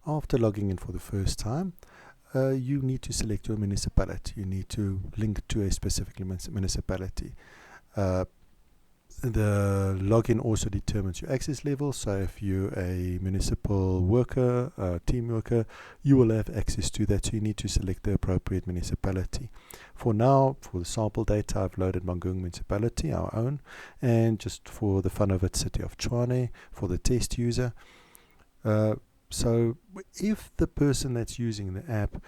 After logging in for the first time, you need to select your municipality. You need to link to a specific municipality. The login also determines your access level. So if you're a municipal worker, team worker, you will have access to that. So you need to select the appropriate municipality. For now, for the sample data, I've loaded Mangung Municipality, our own, and just for the fun of it, City of Tshwane for the test user. So if the person that's using the app,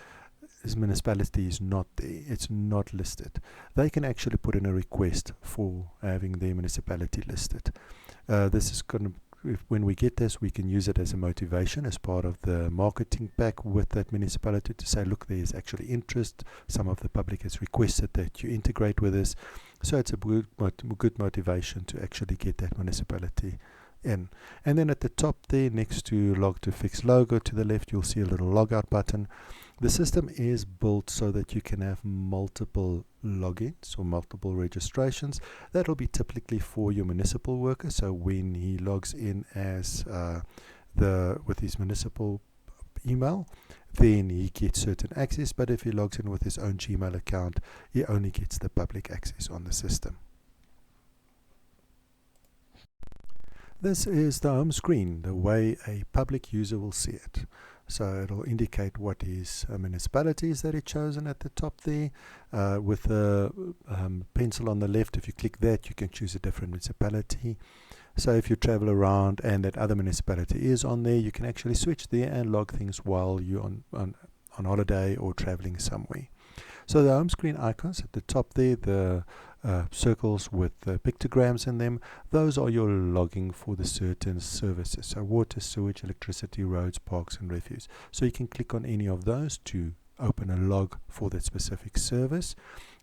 his municipality is not there, it's not listed, they can actually put in a request for having their municipality listed. This is going to, when we get this, we can use it as a motivation as part of the marketing pack with that municipality to say, look, there is actually interest. Some of the public has requested that you integrate with us. So it's a good motivation to actually get that municipality in. And then at the top there, next to Log2Fix logo to the left, you'll see a little logout button. The system is built so that you can have multiple logins or multiple registrations. That'll be typically for your municipal worker. So when he logs in as with his municipal email, then he gets certain access. But if he logs in with his own Gmail account, he only gets the public access on the system. This is the home screen, the way a public user will see it. So it'll indicate what his municipalities that he chosen at the top there. With the pencil on the left, if you click that, you can choose a different municipality. So if you travel around and that other municipality is on there, you can actually switch there and log things while you're on holiday or traveling somewhere. So the home screen icons at the top there, the circles with the pictograms in them, those are your logging for the certain services. So water, sewage, electricity, roads, parks and refuse. So you can click on any of those to open a log for that specific service.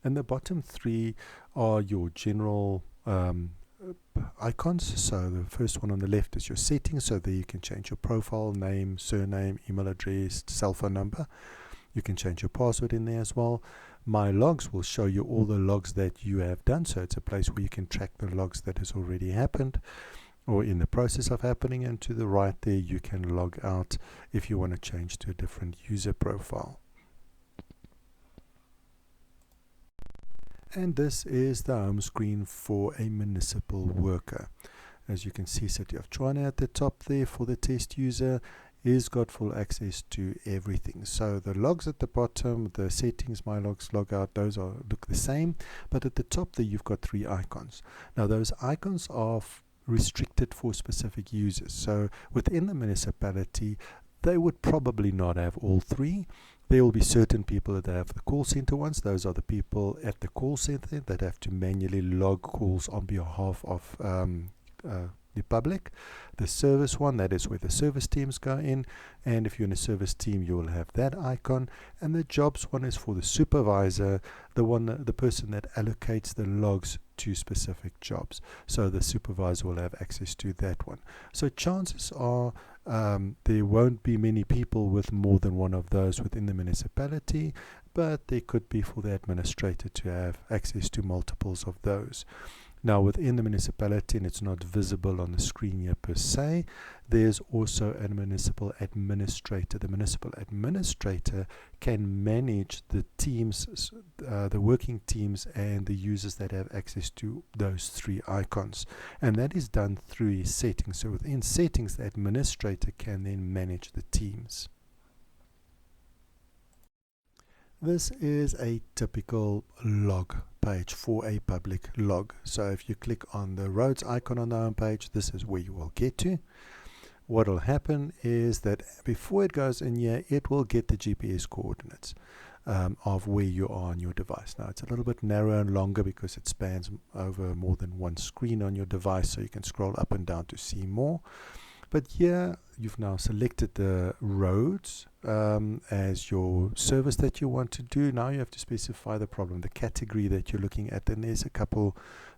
And the bottom three are your general icons. So the first one on the left is your settings. So there you can change your profile, name, surname, email address, cell phone number. You can change your password in there as well. My logs will show you all the logs that you have done. So it's a place where you can track the logs that has already happened or in the process of happening. And to the right there, you can log out if you want to change to a different user profile. And this is the home screen for a municipal worker. As you can see, City of Tshwane at the top there for the test user is got full access to everything. So the logs at the bottom, the settings, my logs, logout, those look the same, but at the top there you've got three icons. Now those icons are restricted for specific users. So within the municipality, they would probably not have all three. There will be certain people that have the call center ones. Those are the people at the call center that have to manually log calls on behalf of the public. The service one, that is where the service teams go in, and if you're in a service team, you will have that icon. And the jobs one is for the supervisor, the person that allocates the logs to specific jobs. So the supervisor will have access to that one. So chances are there won't be many people with more than one of those within the municipality, but there could be for the administrator to have access to multiples of those. Now within the municipality, and it's not visible on the screen here per se, there's also a municipal administrator. The municipal administrator can manage the teams, the working teams and the users that have access to those three icons. And that is done through his settings. So within settings, the administrator can then manage the teams. This is a typical log page for a public log. So if you click on the roads icon on the home page, this is where you will get to. What will happen is that before it goes in here, it will get the GPS coordinates of where you are on your device. Now it's a little bit narrow and longer because it spans over more than one screen on your device, so you can scroll up and down to see more. But here you've now selected the roads as your service that you want to do. Now you have to specify the problem, the category that you're looking at. And there's a couple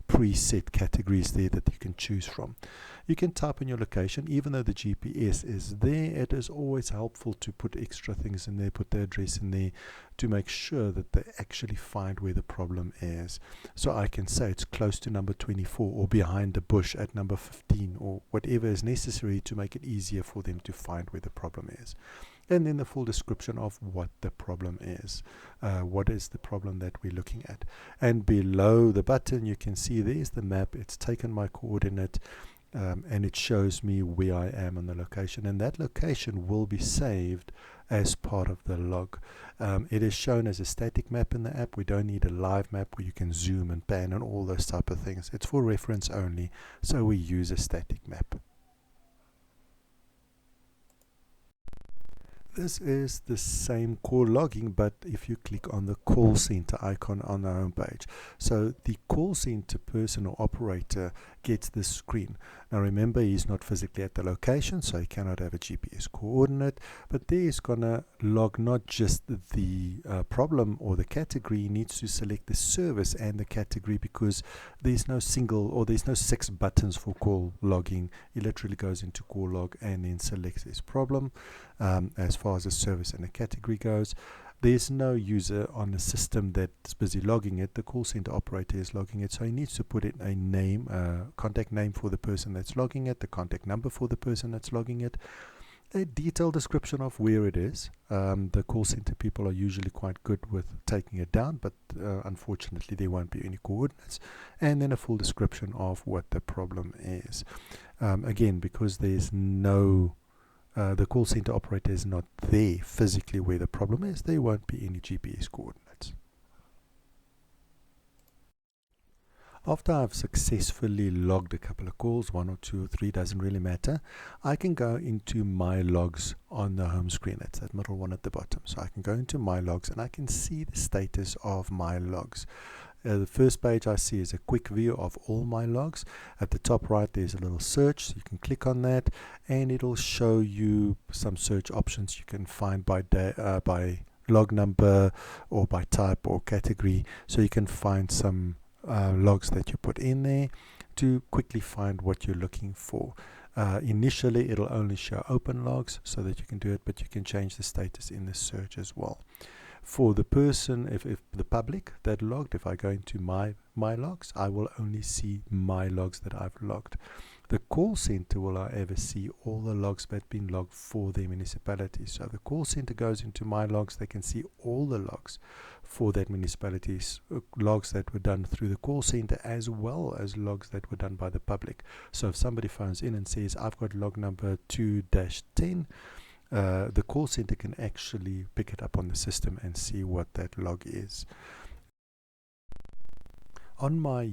preset categories there that you can choose from. You can type in your location. Even though the GPS is there, it is always helpful to put extra things in there, put the address in there, to make sure that they actually find where the problem is. So I can say it's close to number 24 or behind a bush at number 15 or whatever is necessary to make it easier for them to find where the problem is. And then the full description of what the problem is. What is the problem that we're looking at? And below the button, you can see there's the map. It's taken my coordinate and it shows me where I am on the location. And that location will be saved as part of the log. It is shown as a static map in the app. We don't need a live map where you can zoom and pan and all those type of things. It's for reference only, so we use a static map. This is the same call logging, but if you click on the call center icon on the home page. So the call center person or operator gets this screen. Now remember, he's not physically at the location, so he cannot have a GPS coordinate, but there he's going to log not just the problem or the category. He needs to select the service and the category, because there's no single, or there's no 6 buttons for call logging. He literally goes into call log and then selects his problem. As far as the service and the category goes, there's no user on the system that's busy logging it. The call center operator is logging it, so he needs to put in a name, contact name for the person that's logging it, the contact number for the person that's logging it, a detailed description of where it is. The call center people are usually quite good with taking it down, but unfortunately there won't be any coordinates, and then a full description of what the problem is. Again, because there's no the call center operator is not there physically where the problem is, there won't be any GPS coordinates. After I've successfully logged a couple of calls, 1 or 2 or 3, doesn't really matter, I can go into my logs on the home screen. That's that middle one at the bottom. So I can go into my logs and I can see the status of my logs. The first page I see is a quick view of all my logs. At the top right there's a little search, so you can click on that and it'll show you some search options you can find by log number or by type or category, so you can find some logs that you put in there to quickly find what you're looking for. Initially it'll only show open logs so that you can do it, but you can change the status in the search as well. For the person, if the public that logged, if I go into my logs, I will only see my logs that I've logged. The call center will, however, see all the logs that have been logged for their municipality. So the call center goes into my logs, they can see all the logs for that municipality's logs that were done through the call center, as well as logs that were done by the public. So if somebody phones in and says, I've got log number 2-10, the call center can actually pick it up on the system and see what that log is. On my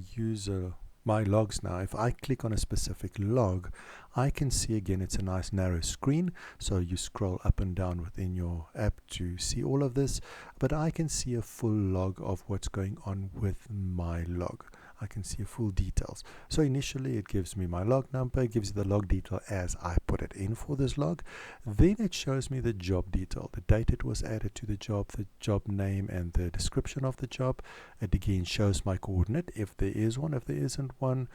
logs now, if I click on a specific log, I can see again it's a nice narrow screen, so you scroll up and down within your app to see all of this, but I can see a full log of what's going on with my log. I can see full details. So initially it gives me my log number, it gives you the log detail as I put it in for this log. Then it shows me the job detail, the date it was added to the job name and the description of the job. It again shows my coordinate if there is one. If there isn't one,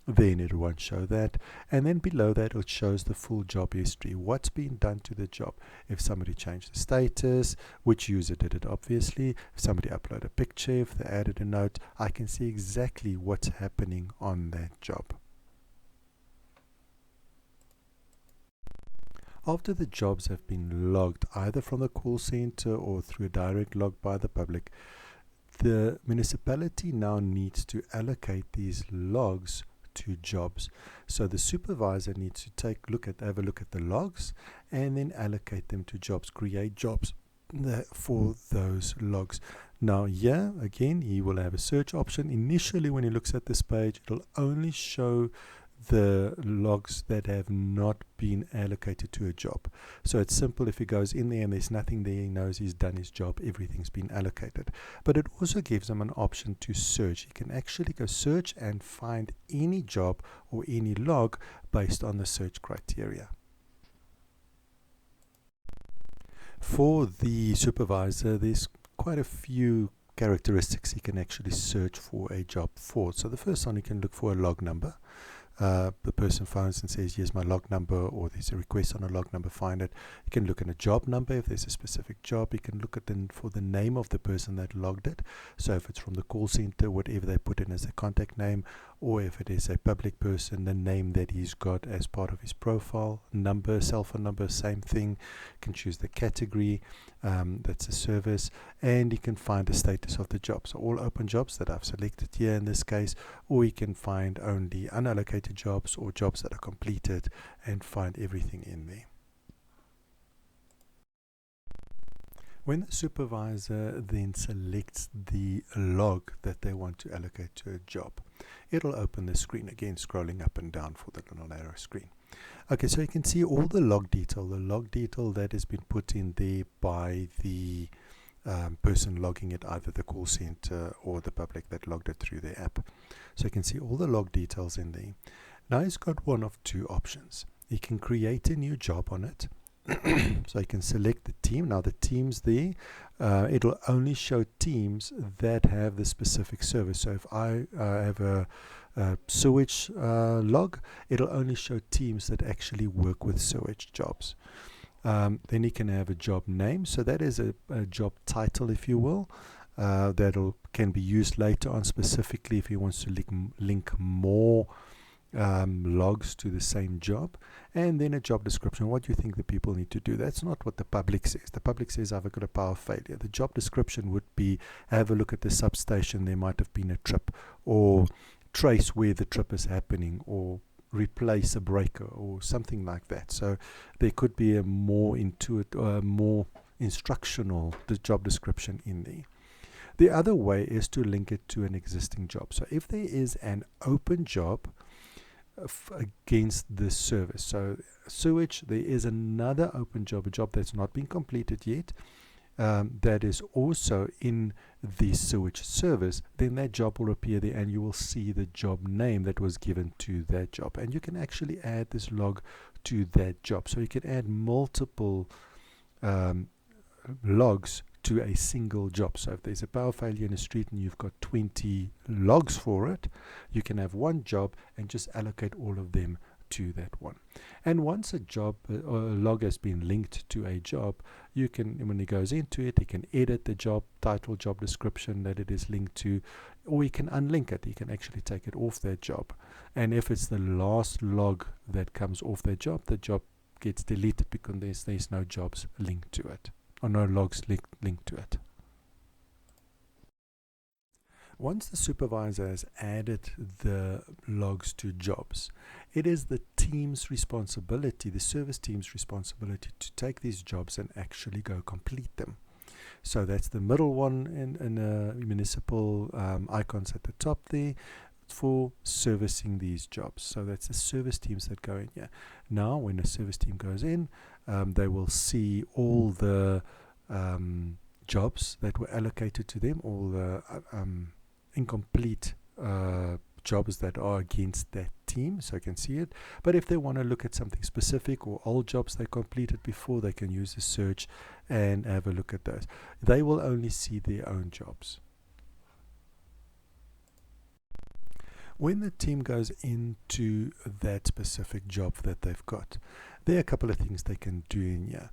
then it won't show that. And then below that it shows the full job history, what's been done to the job. If somebody changed the status, which user did it, obviously. If somebody uploaded a picture, if they added a note, I can see exactly what's happening on that job. After the jobs have been logged either from the call center or through a direct log by the public, the municipality now needs to allocate these logs to jobs. So the supervisor needs to have a look at the logs and then allocate them to jobs, create jobs for those logs. Now here again he will have a search option. Initially when he looks at this page, it'll only show the logs that have not been allocated to a job. So it's simple. If he goes in there and there's nothing there, he knows he's done his job, everything's been allocated. But it also gives him an option to search. He can actually go search and find any job or any log based on the search criteria. For the supervisor, there's quite a few characteristics he can actually search for a job for. So the first one, you can look for a log number. The person phones and says, here's my log number, or there's a request on a log number, find it. You can look at a job number if there's a specific job. You can look at for the name of the person that logged it. So if it's from the call center, whatever they put in as a contact name, or if it is a public person, the name that he's got as part of his profile, number, cell phone number, same thing. You can choose the category, that's a service, and you can find the status of the job. So all open jobs that I've selected here in this case, or you can find only unallocated jobs or jobs that are completed and find everything in there. When the supervisor then selects the log that they want to allocate to a job, it'll open the screen again, scrolling up and down for the little arrow screen. Okay, so you can see all the log detail that has been put in there by the person logging it, either the call center or the public that logged it through their app. So you can see all the log details in there. Now he's got one of two options. He can create a new job on it. So you can select the team. Now the teams there, it'll only show teams that have the specific service. So if I have a sewage log, it'll only show teams that actually work with sewage jobs. Then you can have a job name. So that is a job title, if you will. That can be used later on, specifically if he wants to link more logs to the same job. And then a job description. What do you think the people need to do? That's not what the public says. The public says, I've got a power failure. The job description would be, have a look at the substation, there might have been a trip, or trace where the trip is happening, or replace a breaker, or something like that. So there could be a more intuitive, more instructional job description in there. The other way is to link it to an existing job. So if there is an open job against this service, so sewage, there is another open job, a job that's not been completed yet, that is also in the sewage service, then that job will appear there and you will see the job name that was given to that job. And you can actually add this log to that job. So you can add multiple logs to a single job. So if there's a power failure in a street and you've got 20 logs for it, you can have one job and just allocate all of them to that one. And once a job or a log has been linked to a job, you can, when he goes into it, he can edit the job title, job description that it is linked to, or he can unlink it. He can actually take it off that job. And if it's the last log that comes off that job, the job gets deleted because there's no jobs linked to it, or no logs linked to it. Once the supervisor has added the logs to jobs, it is the team's responsibility, the service team's responsibility, to take these jobs and actually go complete them. So that's the middle one in municipal icons at the top there for servicing these jobs. So that's the service teams that go in here. Now when a service team goes in, they will see all the jobs that were allocated to them, all the incomplete jobs that are against that team, so you can see it. But if they want to look at something specific or old jobs they completed before, they can use the search and have a look at those. They will only see their own jobs. When the team goes into that specific job that they've got, there are a couple of things they can do in here.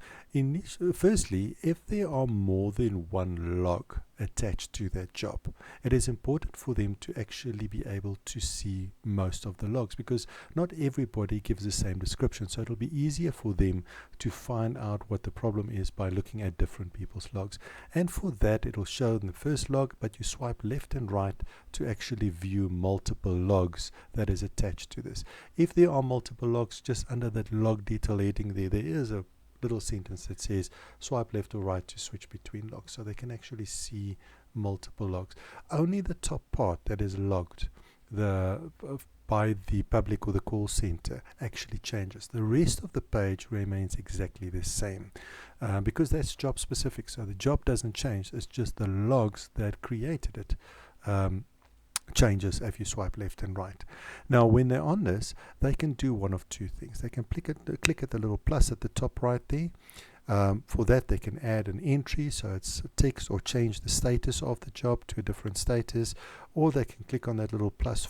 Firstly, if there are more than one log attached to that job, it is important for them to actually be able to see most of the logs, because not everybody gives the same description. So it'll be easier for them to find out what the problem is by looking at different people's logs. And for that, it'll show in the first log, but you swipe left and right to actually view multiple logs that is attached to this. If there are multiple logs, just under that log detail heading there is a little sentence that says swipe left or right to switch between logs, so they can actually see multiple logs. Only the top part that is logged by the public or the call center actually changes. The rest of the page remains exactly the same because that's job specific, so the job doesn't change. It's just the logs that created it changes if you swipe left and right. Now when they're on this, they can do one of two things. They can click at the little plus at the top right there, For that, they can add an entry, so it's text, or change the status of the job to a different status, or they can click on that little plus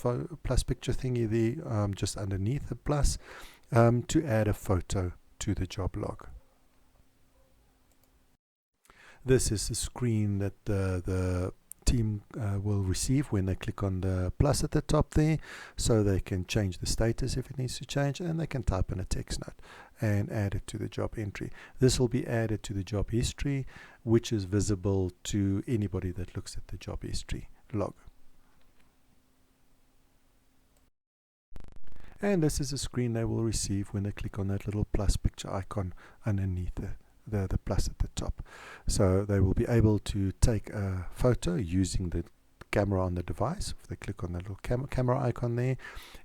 picture thingy there, just underneath the plus, to add a photo to the job log. This is the screen that the team will receive when they click on the plus at the top there, so they can change the status if it needs to change, and they can type in a text note and add it to the job entry. This will be added to the job history, which is visible to anybody that looks at the job history log. And this is a screen they will receive when they click on that little plus picture icon underneath the plus at the top. So they will be able to take a photo using the camera on the device. If they click on the little camera icon there,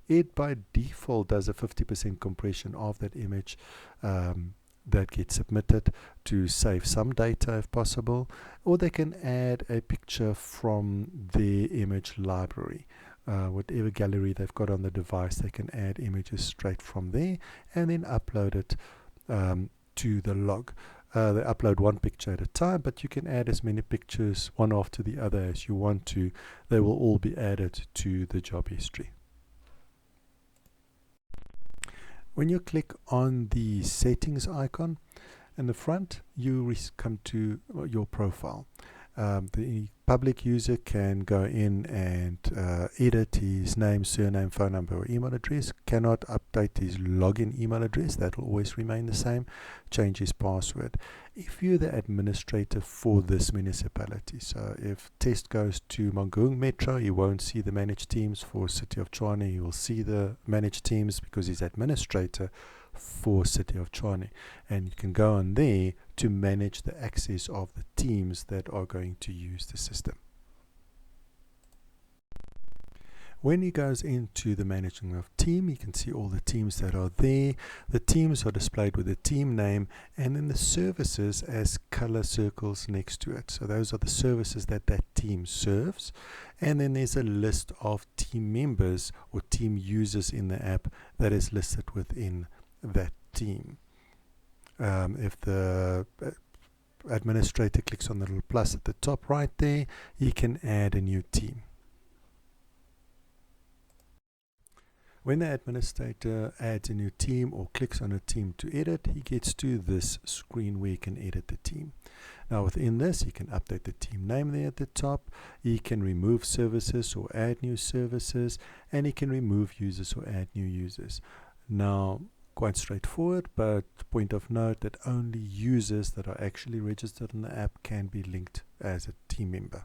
it by default does a 50% compression of that image that gets submitted to save some data if possible, or they can add a picture from their image library. Whatever gallery they've got on the device, they can add images straight from there and then upload it to the log. They upload one picture at a time, but you can add as many pictures one after the other as you want to. They will all be added to the job history. When you click on the settings icon in the front, you come to your profile. The public user can go in and edit his name, surname, phone number, or email address. Cannot update his login email address, that will always remain the same. Change his password. If you're the administrator for this municipality, so if test goes to Mangaung Metro, he won't see the managed teams. For City of Tshwane, he will see the managed teams because he's administrator for City of Tshwane, and you can go on there to manage the access of the teams that are going to use the system. When he goes into the managing of team, you can see all the teams that are there. The teams are displayed with the team name and then the services as color circles next to it. So those are the services that that team serves. And then there's a list of team members or team users in the app that is listed within that team. If the administrator clicks on the little plus at the top right there, he can add a new team. When the administrator adds a new team or clicks on a team to edit, he gets to this screen where he can edit the team. Now within this, he can update the team name there at the top, he can remove services or add new services, and he can remove users or add new users. Now, quite straightforward, but point of note that only users that are actually registered in the app can be linked as a team member.